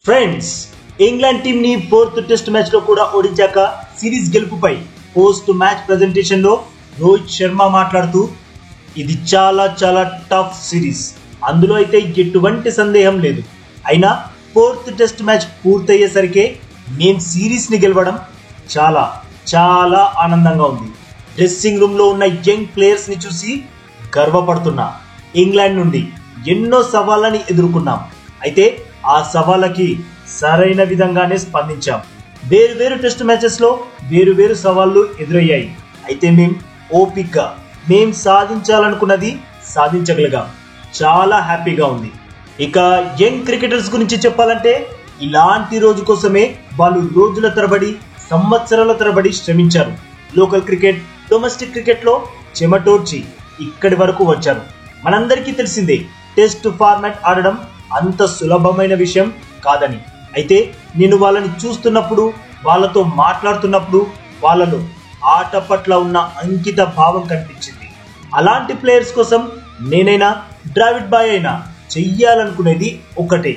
Friends, England team ని fourth test match లో కూడా ఓడించాక సిరీస్ గెలుపుపై పోస్ట్ మ్యాచ్ ప్రెజెంటేషన్ లో రోహిత్ శర్మ మాట్లాడుతూ ఇది చాలా చాలా టఫ్ సిరీస్, అందులో అయితే ఎటువంటి సందేహం లేదు. అయినా ఫోర్త్ టెస్ట్ మ్యాచ్ పూర్తయ్యేసరికి మేము సిరీస్ ని గెలవడం చాలా చాలా ఆనందంగా ఉంది. డ్రెస్సింగ్ రూమ్ లో ఉన్న యంగ్ ప్లేయర్స్ ని చూసి గర్వపడుతున్నా. ఇంగ్లాండ్ నుండి ఎన్నో సవాళ్ళని ఎదుర్కొన్నాం, అయితే ఆ సవాళ్ళకి సరైన విధంగానే స్పందించాం. వేరు వేరు టెస్ట్ మ్యాచెస్ లో వేరు వేరు సవాళ్లు ఎదురయ్యాయి, అయితే మేం సాధించాలనుకున్నది సాధించగలిగాం. చాలా హ్యాపీగా ఉంది. ఇక యంగ్ క్రికెటర్స్ గురించి చెప్పాలంటే ఇలాంటి రోజు కోసమే వాళ్ళు రోజుల తరబడి సంవత్సరాల తరబడి శ్రమించారు. లోకల్ క్రికెట్, డొమెస్టిక్ క్రికెట్ లో చెమటోడ్చి ఇక్కడి వరకు వచ్చారు. మనందరికీ తెలిసిందే టెస్ట్ ఫార్మాట్ ఆడడం అంత సులభమైన విషయం కాదని. అయితే నేను వాళ్ళని చూస్తున్నప్పుడు, వాళ్ళతో మాట్లాడుతున్నప్పుడు వాళ్ళలో ఆట పట్ల ఉన్న అంకిత భావం కనిపించింది. అలాంటి ప్లేయర్స్ కోసం నేనైనా ద్రావిడ్ బాయ్ అయినా చెయ్యాలనుకునేది ఒకటే,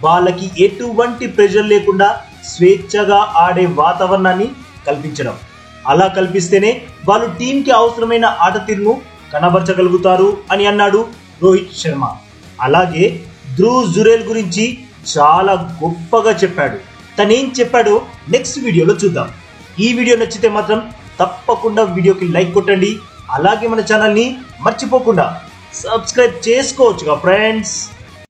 వాళ్ళకి ఎటువంటి ప్రెషర్ లేకుండా స్వేచ్ఛగా ఆడే వాతావరణాన్ని కల్పించడం. అలా కల్పిస్తేనే వాళ్ళు టీంకి అవసరమైన ఆట తీరును కనబరచగలుగుతారు అని అన్నాడు రోహిత్ శర్మ. అలాగే ధ్రువ్ జురేల్ గురించి చాలా గొప్పగా చెప్పాడు. తనేం చెప్పాడో నెక్స్ట్ వీడియోలో చూద్దాం. ఈ వీడియో నచ్చితే మాత్రం తప్పకుండా వీడియోకి లైక్ కొట్టండి. అలాగే మన ఛానల్ని మర్చిపోకుండా సబ్స్క్రైబ్ చేసుకోవచ్చుగా ఫ్రెండ్స్.